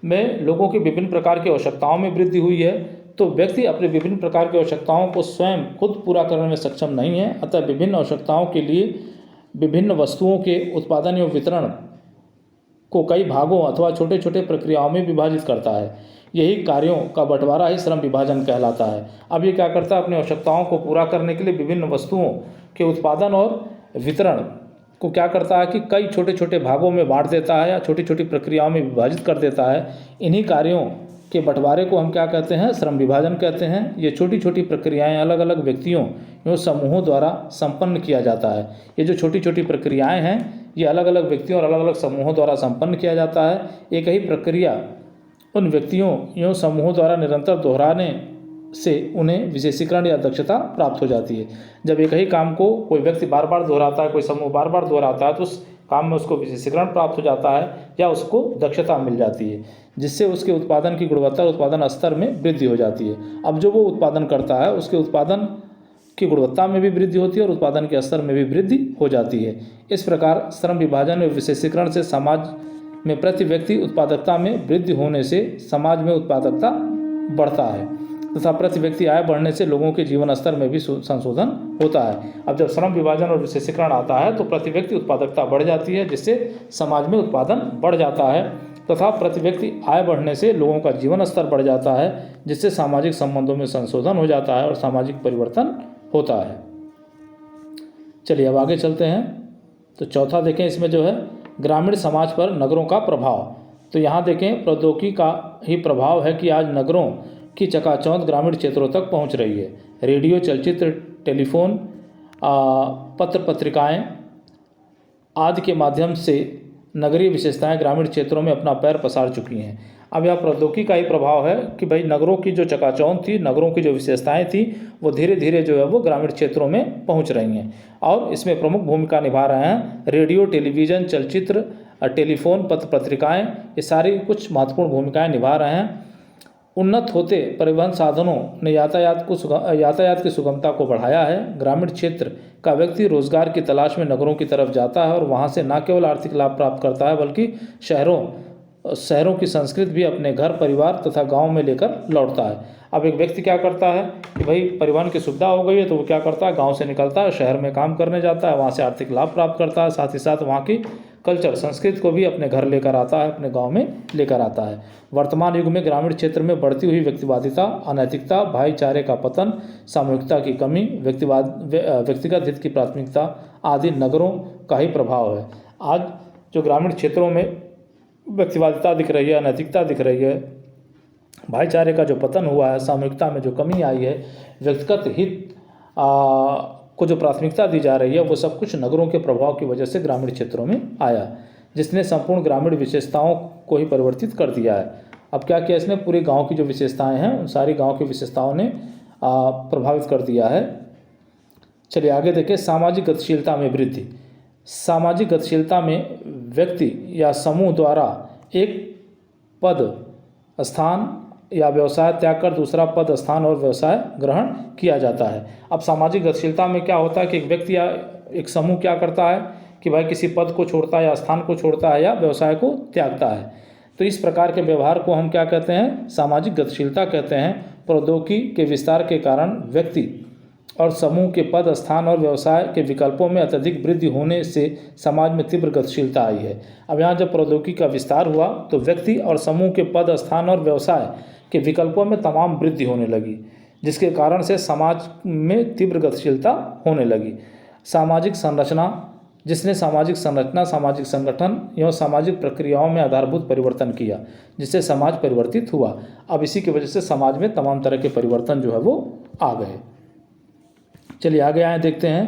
में लोगों की विभिन्न प्रकार की आवश्यकताओं में वृद्धि हुई है, तो व्यक्ति अपने विभिन्न प्रकार की आवश्यकताओं को स्वयं खुद पूरा करने में सक्षम नहीं है। अतः विभिन्न आवश्यकताओं के लिए विभिन्न वस्तुओं के उत्पादन एवं वितरण को कई भागों अथवा छोटे छोटे प्रक्रियाओं में विभाजित करता है। यही कार्यों का बंटवारा ही श्रम विभाजन कहलाता है। अब ये क्या करता है, अपनी आवश्यकताओं को पूरा करने के लिए विभिन्न वस्तुओं के उत्पादन और वितरण को क्या करता है कि कई छोटे छोटे भागों में बांट देता है या छोटी छोटी प्रक्रियाओं में विभाजित कर देता है। इन्हीं कार्यों के बंटवारे को हम क्या कहते हैं, श्रम विभाजन कहते हैं। ये छोटी छोटी प्रक्रियाएं अलग अलग व्यक्तियों एवं समूहों द्वारा संपन्न किया जाता है। ये जो छोटी छोटी प्रक्रियाएं हैं ये अलग अलग व्यक्तियों और अलग अलग समूहों द्वारा संपन्न किया जाता है। एक ही प्रक्रिया उन व्यक्तियों एवं समूहों द्वारा निरंतर दोहराने से उन्हें विशेषीकरण या दक्षता प्राप्त हो जाती है। जब एक ही काम को कोई व्यक्ति बार बार दोहराता है, कोई समूह बार बार दोहराता है, तो उस काम में उसको विशेषीकरण प्राप्त हो जाता है या उसको दक्षता मिल जाती है, जिससे उसके उत्पादन की गुणवत्ता और उत्पादन स्तर में वृद्धि हो जाती है। अब जो वो उत्पादन करता है उसके उत्पादन की गुणवत्ता में भी वृद्धि होती है और उत्पादन के स्तर में भी वृद्धि हो जाती है। इस प्रकार श्रम विभाजन और विशेषीकरण से समाज में प्रति व्यक्ति उत्पादकता में वृद्धि होने से समाज में उत्पादकता बढ़ता है तथा प्रति व्यक्ति आय बढ़ने से लोगों के जीवन स्तर में भी संशोधन होता है। अब जब श्रम विभाजन और विशेषीकरण आता है तो प्रति व्यक्ति उत्पादकता बढ़ जाती है, जिससे समाज में उत्पादन बढ़ जाता है तथा प्रति व्यक्ति आय बढ़ने से लोगों का जीवन स्तर बढ़ जाता है, जिससे सामाजिक संबंधों में संशोधन हो जाता है और सामाजिक परिवर्तन होता है। चलिए अब आगे चलते हैं। तो चौथा देखें, इसमें जो है ग्रामीण समाज पर नगरों का प्रभाव। तो यहाँ देखें प्रौद्योगिकी का ही प्रभाव है कि आज नगरों की चकाचौंध ग्रामीण क्षेत्रों तक पहुँच रही है। रेडियो, चलचित्र, टेलीफोन, पत्र पत्रिकाएं आदि के माध्यम से नगरीय विशेषताएं ग्रामीण क्षेत्रों में अपना पैर पसार चुकी हैं। अब यह प्रौद्योगिकी का ही प्रभाव है कि भाई नगरों की जो चकाचौंध थी, नगरों की जो विशेषताएं थी, वो धीरे धीरे जो है वो ग्रामीण क्षेत्रों में पहुंच रही हैं और इसमें प्रमुख भूमिका निभा रहे हैं रेडियो, टेलीविज़न, चलचित्र, टेलीफोन, पत्र पत्रिकाएँ, ये सारी कुछ महत्वपूर्ण भूमिकाएँ निभा रहे हैं। उन्नत होते परिवहन साधनों ने यातायात की सुगमता को बढ़ाया है। ग्रामीण क्षेत्र का व्यक्ति रोजगार की तलाश में नगरों की तरफ जाता है और वहां से न केवल आर्थिक लाभ प्राप्त करता है बल्कि शहरों की संस्कृति भी अपने घर, परिवार तथा गांव में लेकर लौटता है। अब एक व्यक्ति क्या करता है कि भाई परिवहन की सुविधा हो गई है तो वो क्या करता है, गांव से निकलता है, शहर में काम करने जाता है, वहाँ से आर्थिक लाभ प्राप्त करता है, साथ ही साथ वहाँ की कल्चर, संस्कृति को भी अपने घर लेकर आता है, अपने गांव में लेकर आता है। वर्तमान युग में ग्रामीण क्षेत्र में बढ़ती हुई व्यक्तिवादिता, अनैतिकता, भाईचारे का पतन, सामूहिकता की कमी, व्यक्तिगत हित की प्राथमिकता आदि नगरों का ही प्रभाव है। आज जो ग्रामीण क्षेत्रों में व्यक्तिवादिता दिख रही है, अनैतिकता दिख रही है, भाईचारे का जो पतन हुआ है, सामूहिकता में जो कमी आई है, व्यक्तिगत हित को जो प्राथमिकता दी जा रही है, वो सब कुछ नगरों के प्रभाव की वजह से ग्रामीण क्षेत्रों में आया, जिसने संपूर्ण ग्रामीण विशेषताओं को ही परिवर्तित कर दिया है। अब क्या किया इसने, पूरे गांव की जो विशेषताएं हैं उन सारी गांव की विशेषताओं ने प्रभावित कर दिया है। चलिए आगे देखें, सामाजिक गतिशीलता में वृद्धि। सामाजिक गतिशीलता में व्यक्ति या समूह द्वारा एक पद, स्थान या व्यवसाय त्याग कर दूसरा पद, स्थान और व्यवसाय ग्रहण किया जाता है। अब सामाजिक गतिशीलता में क्या होता है कि एक व्यक्ति या एक समूह क्या करता है कि भाई किसी पद को छोड़ता है या स्थान को छोड़ता है या व्यवसाय को त्यागता है। तो इस प्रकार के व्यवहार को हम क्या कहते हैं, सामाजिक गतिशीलता कहते हैं। प्रौद्योगिकी के विस्तार के कारण व्यक्ति और समूह के पद, स्थान और व्यवसाय के विकल्पों में अत्यधिक वृद्धि होने से समाज में तीव्र गतिशीलता आई है। अब यहाँ जब प्रौद्योगिकी का विस्तार हुआ तो व्यक्ति और समूह के पद, स्थान और व्यवसाय के विकल्पों में तमाम वृद्धि होने लगी, जिसके कारण से समाज में तीव्र गतिशीलता होने लगी। सामाजिक संरचना, जिसने सामाजिक संरचना, सामाजिक संगठन एवं सामाजिक प्रक्रियाओं में आधारभूत परिवर्तन किया, जिससे समाज परिवर्तित हुआ। अब इसी की वजह से समाज में तमाम तरह के परिवर्तन जो है वो आ गए। चलिए आगे आए देखते हैं।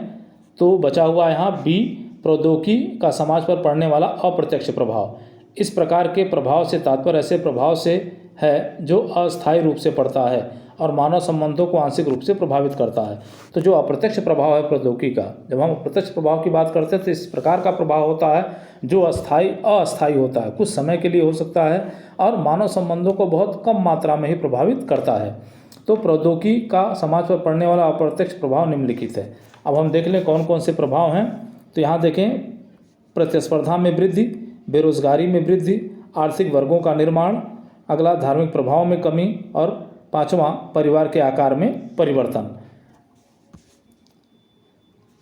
तो बचा हुआ यहाँ बी, प्रौद्योगिकी का समाज पर पड़ने वाला अप्रत्यक्ष प्रभाव। इस प्रकार के प्रभाव से तात्पर्य ऐसे प्रभाव से है जो अस्थायी रूप से पड़ता है और मानव संबंधों को आंशिक रूप से प्रभावित करता है। तो जो अप्रत्यक्ष प्रभाव है प्रौद्योगिकी का, जब हम अप्रत्यक्ष प्रभाव की बात करते हैं तो इस प्रकार का प्रभाव होता है जो अस्थायी होता है, कुछ समय के लिए हो सकता है और मानव संबंधों को बहुत कम मात्रा में ही प्रभावित करता है। तो प्रौद्योगिकी का समाज पर पड़ने वाला अप्रत्यक्ष प्रभाव निम्नलिखित है। अब हम देख लें कौन कौन से प्रभाव हैं। तो यहाँ देखें, प्रतिस्पर्धा में वृद्धि, बेरोजगारी में वृद्धि, आर्थिक वर्गों का निर्माण, अगला धार्मिक प्रभाव में कमी और पांचवा परिवार के आकार में परिवर्तन।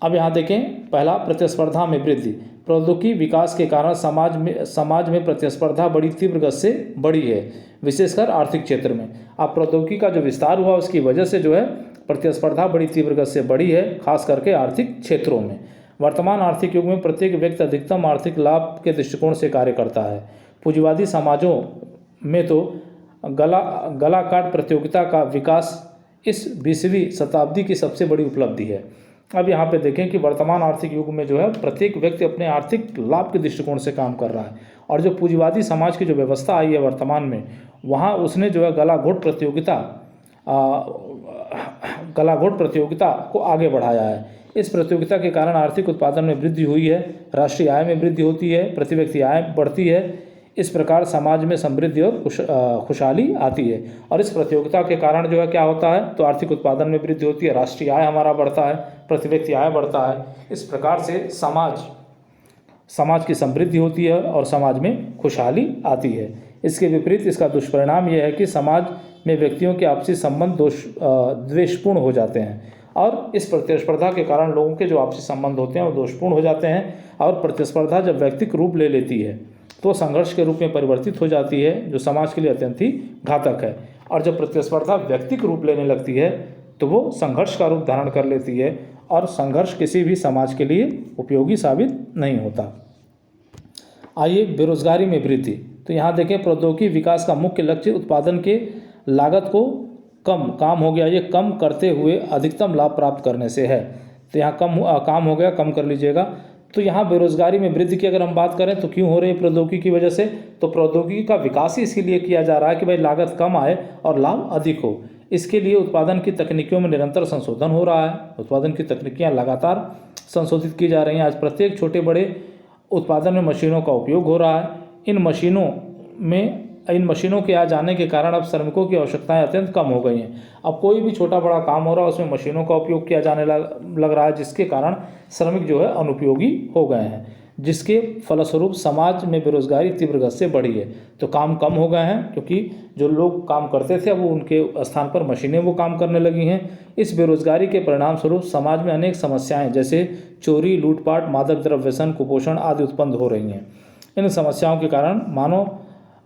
अब यहाँ देखें, पहला प्रतिस्पर्धा में वृद्धि। प्रौद्योगिकी विकास के कारण समाज में प्रतिस्पर्धा बड़ी तीव्र गति से बढ़ी है, विशेषकर आर्थिक क्षेत्र में। अब प्रौद्योगिकी का जो विस्तार हुआ उसकी वजह से जो है प्रतिस्पर्धा बड़ी तीव्र गति से बढ़ी है, खास करके आर्थिक क्षेत्रों में। वर्तमान आर्थिक युग में प्रत्येक व्यक्ति अधिकतम आर्थिक लाभ के दृष्टिकोण से कार्य करता है। पूंजीवादी समाजों में तो गला काट प्रतियोगिता का विकास इस 20वीं शताब्दी की सबसे बड़ी उपलब्धि है। अब यहाँ पे देखें कि वर्तमान आर्थिक युग में जो है प्रत्येक व्यक्ति अपने आर्थिक लाभ के दृष्टिकोण से काम कर रहा है, और जो पूंजीवादी समाज की जो व्यवस्था आई है वर्तमान में, वहाँ उसने जो है गला घोट प्रतियोगिता को आगे बढ़ाया है। इस प्रतियोगिता के कारण आर्थिक उत्पादन में वृद्धि हुई है, राष्ट्रीय आय में वृद्धि होती है, प्रति व्यक्ति आय बढ़ती है। इस प्रकार समाज में समृद्धि और खुशहाली आती है। और इस प्रतियोगिता के कारण जो है क्या होता है, तो आर्थिक उत्पादन में वृद्धि होती है, राष्ट्रीय आय हमारा बढ़ता है, प्रति व्यक्ति आय बढ़ता है। इस प्रकार से समाज की समृद्धि होती है और समाज में खुशहाली आती है। इसके विपरीत इसका दुष्परिणाम यह है कि समाज में व्यक्तियों के आपसी संबंध द्वेषपूर्ण हो जाते हैं, और इस प्रतिस्पर्धा के कारण लोगों के जो आपसी संबंध होते हैं वो दोषपूर्ण हो जाते हैं। और प्रतिस्पर्धा जब व्यक्तिक रूप ले लेती है तो संघर्ष के रूप में परिवर्तित हो जाती है, जो समाज के लिए अत्यंत ही घातक है। और जब प्रतिस्पर्धा व्यक्तिक रूप लेने लगती है तो वो संघर्ष का रूप धारण कर लेती है, और संघर्ष किसी भी समाज के लिए उपयोगी साबित नहीं होता। आइए बेरोजगारी में वृद्धि। तो यहाँ देखें प्रौद्योगिकी विकास का मुख्य लक्ष्य उत्पादन के लागत को काम हो गया, ये कम करते हुए अधिकतम लाभ प्राप्त करने से है। तो यहाँ काम हो गया, कम कर लीजिएगा। तो यहाँ बेरोजगारी में वृद्धि की अगर हम बात करें तो क्यों हो रही है प्रौद्योगिकी की वजह से, तो प्रौद्योगिकी का विकास ही इसीलिए किया जा रहा है कि भाई लागत कम आए और लाभ अधिक हो। इसके लिए उत्पादन की तकनीकियों में निरंतर संशोधन हो रहा है, उत्पादन की तकनीकियाँ लगातार संशोधित की जा रही हैं। आज प्रत्येक छोटे बड़े उत्पादन में मशीनों का उपयोग हो रहा है। इन मशीनों के आ जाने के कारण अब श्रमिकों की आवश्यकताएं अत्यंत कम हो गई हैं। अब कोई भी छोटा बड़ा काम हो रहा है उसमें मशीनों का उपयोग किया जाने लग रहा है, जिसके कारण श्रमिक जो है अनुपयोगी हो गए हैं, जिसके फलस्वरूप समाज में बेरोजगारी तीव्र गति से बढ़ी है। तो काम कम हो गए हैं क्योंकि जो लोग काम करते थे वो उनके स्थान पर मशीनें वो काम करने लगी हैं। इस बेरोजगारी के परिणाम स्वरूप समाज में अनेक समस्याएं जैसे चोरी, लूटपाट, मादक द्रव्य व्यसन, कुपोषण आदि उत्पन्न हो रही हैं। इन समस्याओं के कारण मानव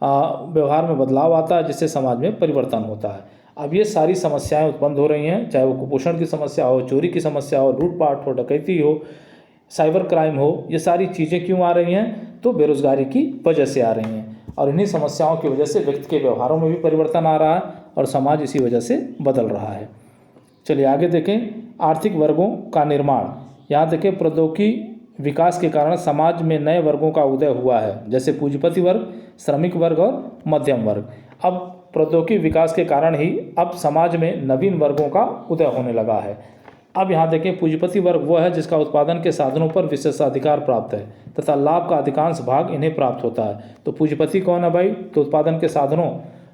व्यवहार में बदलाव आता है, जिससे समाज में परिवर्तन होता है। अब ये सारी समस्याएं उत्पन्न हो रही हैं, चाहे वो कुपोषण की समस्या हो, चोरी की समस्या हो, लूटपाट हो, डकैती हो, साइबर क्राइम हो, ये सारी चीज़ें क्यों आ रही हैं, तो बेरोजगारी की वजह से आ रही हैं। और इन्हीं समस्याओं की वजह से व्यक्ति के व्यवहारों में भी परिवर्तन आ रहा है और समाज इसी वजह से बदल रहा है। चलिए आगे देखें आर्थिक वर्गों का निर्माण। यहाँ देखें प्रौद्योगिकी विकास के कारण समाज में नए वर्गों का उदय हुआ है, जैसे पूंजीपति वर्ग, श्रमिक वर्ग और मध्यम वर्ग। अब प्रौद्योगिकी विकास के कारण ही अब समाज में नवीन वर्गों का उदय होने लगा है। अब यहाँ देखें पूंजीपति वर्ग वह है जिसका उत्पादन के साधनों पर विशेषाधिकार प्राप्त है तथा लाभ का अधिकांश भाग इन्हें प्राप्त होता है। तो पूंजीपति कौन है भाई, तो उत्पादन के साधनों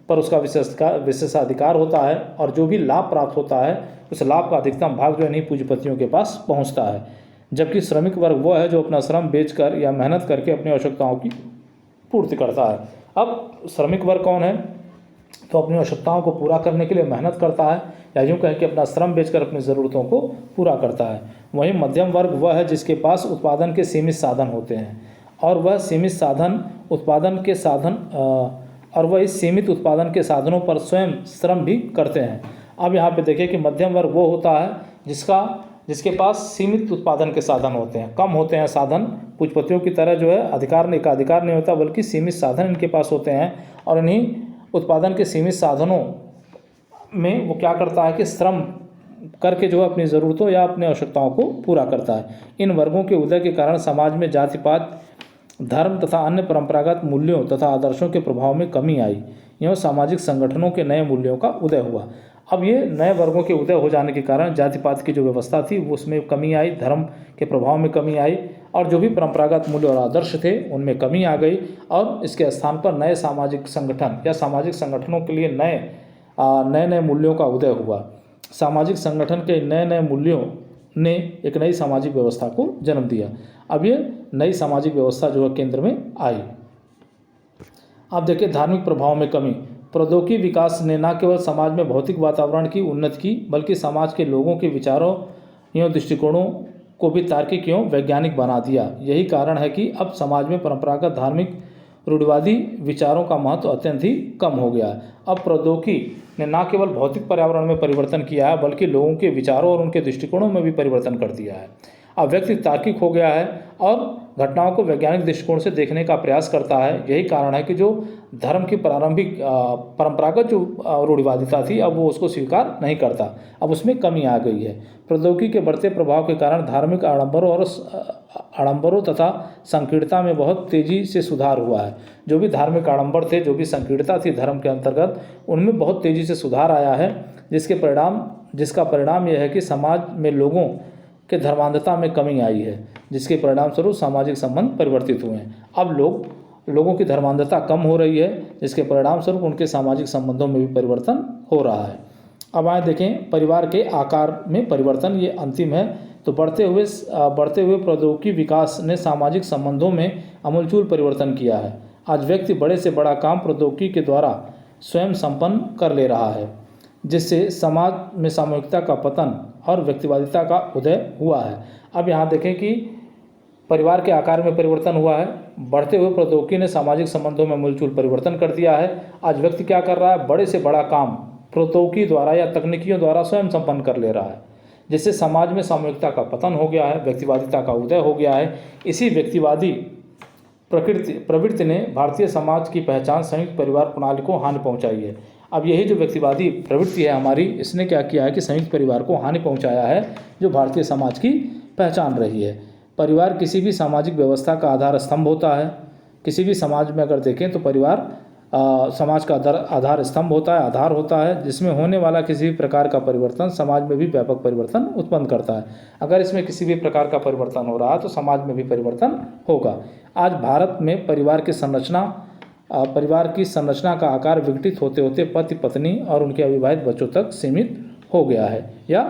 पर उसका विशेषाधिकार होता है, और जो भी लाभ प्राप्त होता है उस लाभ का अधिकतम भाग जो इन्हीं पूंजीपतियों के पास पहुँचता है। जबकि श्रमिक वर्ग वह है जो अपना श्रम बेचकर या मेहनत करके अपनी आवश्यकताओं की पूर्ति करता है। अब श्रमिक वर्ग कौन है, तो अपनी आवश्यकताओं को पूरा करने के लिए मेहनत करता है, या यूँ कहें कि अपना श्रम बेचकर अपनी ज़रूरतों को पूरा करता है। वहीं मध्यम वर्ग वह है जिसके पास उत्पादन के सीमित साधन होते हैं, और वह इस सीमित उत्पादन के साधनों पर स्वयं श्रम भी करते हैं। अब यहाँ पे देखें कि मध्यम वर्ग वो होता है जिसके पास सीमित उत्पादन के साधन होते हैं, कम होते हैं साधन। पूंजीपतियों की तरह जो है अधिकार नहीं होता, बल्कि सीमित साधन इनके पास होते हैं, और इन्हीं उत्पादन के सीमित साधनों में वो क्या करता है कि श्रम करके जो है अपनी ज़रूरतों या अपनी आवश्यकताओं को पूरा करता है। इन वर्गों के उदय के कारण समाज में जातिपात, धर्म तथा अन्य परंपरागत मूल्यों तथा आदर्शों के प्रभाव में कमी आई। एवं सामाजिक संगठनों के नए मूल्यों का उदय हुआ। अब ये नए वर्गों के उदय हो जाने के कारण जातिपात की जो व्यवस्था थी वो उसमें कमी आई, धर्म के प्रभाव में कमी आई, और जो भी परंपरागत मूल्य और आदर्श थे उनमें कमी आ गई, और इसके स्थान पर नए सामाजिक संगठन या सामाजिक संगठनों के लिए नए मूल्यों का उदय हुआ। सामाजिक संगठन के नए मूल्यों ने एक नई सामाजिक व्यवस्था को जन्म दिया। अब ये नई सामाजिक व्यवस्था जो है केंद्र में आई। अब देखिए धार्मिक प्रभाव में कमी। प्रौद्योगिकी विकास ने न केवल समाज में भौतिक वातावरण की उन्नति की, बल्कि समाज के लोगों के विचारों एवं दृष्टिकोणों को भी तार्किक एवं वैज्ञानिक बना दिया। यही कारण है कि अब समाज में परंपरागत धार्मिक रूढ़िवादी विचारों का महत्व अत्यंत ही कम हो गया है। अब प्रौद्योगिकी ने न केवल भौतिक पर्यावरण में परिवर्तन किया है बल्कि लोगों के विचारों और उनके दृष्टिकोणों में भी परिवर्तन कर दिया है। अब व्यक्ति तार्किक हो गया है और घटनाओं को वैज्ञानिक दृष्टिकोण से देखने का प्रयास करता है। यही कारण है कि जो धर्म की प्रारंभिक परंपरागत जो रूढ़िवादिता थी अब वो उसको स्वीकार नहीं करता, अब उसमें कमी आ गई है। प्रौद्योगिकी के बढ़ते प्रभाव के कारण धार्मिक आडंबरों तथा संकीर्णता में बहुत तेज़ी से सुधार हुआ है। जो भी धार्मिक आडंबर थे, जो भी संकीर्णता थी धर्म के अंतर्गत, उनमें बहुत तेज़ी से सुधार आया है, जिसका परिणाम यह है कि समाज में लोगों के धर्मांधता में कमी आई है, जिसके परिणाम स्वरूप सामाजिक संबंध परिवर्तित हुए हैं। अब लोगों की धर्मांधता कम हो रही है, जिसके परिणाम स्वरूप उनके सामाजिक संबंधों में भी परिवर्तन हो रहा है। अब आए देखें परिवार के आकार में परिवर्तन, ये अंतिम है। तो बढ़ते हुए प्रौद्योगिकी विकास ने सामाजिक संबंधों में आमूलचूल परिवर्तन किया है। आज व्यक्ति बड़े से बड़ा काम प्रौद्योगिकी के द्वारा स्वयं संपन्न कर ले रहा है, जिससे समाज में सामूहिकता का पतन और व्यक्तिवादिता का उदय हुआ है। अब यहाँ देखें कि परिवार के आकार में परिवर्तन हुआ है, बढ़ते हुए प्रौद्योगिकी ने सामाजिक संबंधों में आमूलचूल परिवर्तन कर दिया है। आज व्यक्ति क्या कर रहा है, बड़े से बड़ा काम प्रौद्योगिकी द्वारा या तकनीकियों द्वारा स्वयं संपन्न कर ले रहा है, जिससे समाज में सामूहिकता का पतन हो गया है, व्यक्तिवादिता का उदय हो गया है। इसी व्यक्तिवादी प्रवृत्ति ने भारतीय समाज की पहचान संयुक्त परिवार प्रणाली को हानि पहुंचाई है। अब यही जो व्यक्तिवादी प्रवृत्ति है हमारी, इसने क्या किया है कि संयुक्त परिवार को हानि पहुंचाया है, जो भारतीय समाज की पहचान रही है। परिवार किसी भी सामाजिक व्यवस्था का आधार स्तंभ होता है। किसी भी समाज में अगर देखें तो परिवार समाज का आधार स्तंभ होता है, आधार होता है, जिसमें होने वाला किसी भी प्रकार का परिवर्तन समाज में भी व्यापक परिवर्तन उत्पन्न करता है। अगर इसमें किसी भी प्रकार का परिवर्तन हो रहा है तो समाज में भी परिवर्तन होगा। आज भारत में परिवार की संरचना का आकार विघटित होते होते पति पत्नी और उनके अविवाहित बच्चों तक सीमित हो गया है, या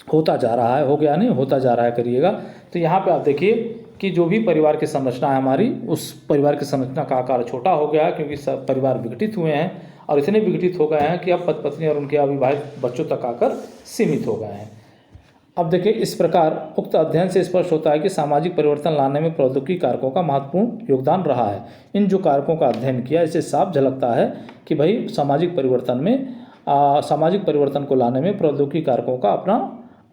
होता जा रहा है, हो गया नहीं, होता जा रहा है करिएगा। तो यहाँ पे आप देखिए कि जो भी परिवार की संरचना है हमारी, उस परिवार की संरचना का आकार छोटा हो गया है, क्योंकि सब परिवार विघटित हुए हैं और इतने विघटित हो गए हैं कि अब पति पत्नी और उनके अविवाहित बच्चों तक आकर सीमित हो गए हैं। अब देखिए इस प्रकार उक्त अध्ययन से स्पष्ट होता है कि सामाजिक परिवर्तन लाने में प्रौद्योगिकी कारकों का महत्वपूर्ण योगदान रहा है। इन जो कारकों का अध्ययन किया, इससे साफ झलकता है कि भाई सामाजिक परिवर्तन को लाने में प्रौद्योगिकी कारकों का अपना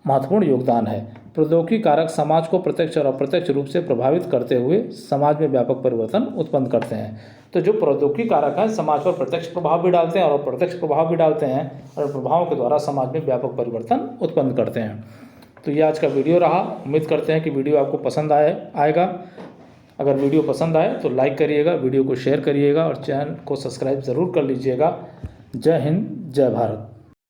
महत्वपूर्ण योगदान है। प्रौद्योगिकी कारक समाज को प्रत्यक्ष और अप्रत्यक्ष रूप से प्रभावित करते हुए समाज में व्यापक परिवर्तन उत्पन्न करते हैं। तो जो प्रौद्योगिकी कारक हैं समाज पर प्रत्यक्ष प्रभाव भी डालते हैं और अप्रत्यक्ष प्रभाव भी डालते हैं, और प्रभावों के द्वारा समाज में व्यापक परिवर्तन उत्पन्न करते हैं। तो ये आज का वीडियो रहा। उम्मीद करते हैं कि वीडियो आपको पसंद आएगा। अगर वीडियो पसंद आए तो लाइक करिएगा, वीडियो को शेयर करिएगा और चैनल को सब्सक्राइब ज़रूर कर लीजिएगा। जय हिंद, जय भारत।